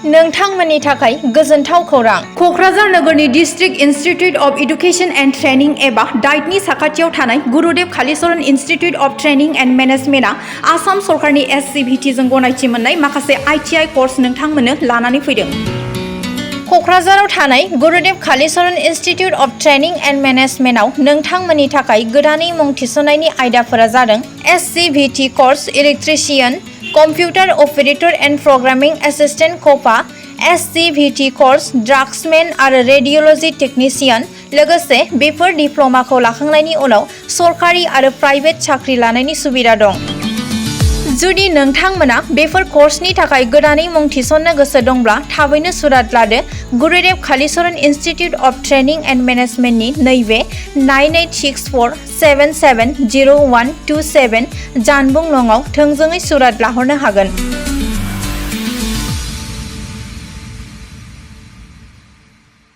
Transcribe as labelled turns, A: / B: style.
A: नोंथांमोननि थाखाय गोजोनथाव खौरां। क'क्राझार नोगोरनि district institute of education and training एबा डाइटनि साखाथियाव थानाय Gurudev Kalicharan institute of training and मेनेजमेन्टआ आसाम सरकारनि SCVT जों गनायथि मोननाय माखासे ITI कर्स नोंथांमोननो लानानै फैदों। क'क्राझाराव थानाय Gurudev Kalicharan institute of training and मेनेजमेन्टआव नोंथांमोननि थाखाय गोदानै मुं थिसननायनि आयदाफोरा जादों SCVT course electrician, computer operator and programming assistant क'पा, SCVT कर्स ड्राग्समेन आरो रेडिय'ल'जी टेकनिशियान। लोगोसे बेफोर डिप्ल'माखौ लाखांनायनि उनाव सरकारि आरो प्राइभेट साख्रि लानायनि सुबिदा दं। जुदि नोंथांमोना बेफोर कर्सनि थाखाय गोदानै मुं थिसननो गोसो दंब्ला थाबैनो सुराद लादो। Gurudev Kalicharan institute of training and मेनेजमेन्टनि नैबे 9864770127 जानबुं नङाव थोंजोङै सुराद लाहरनो हागोन।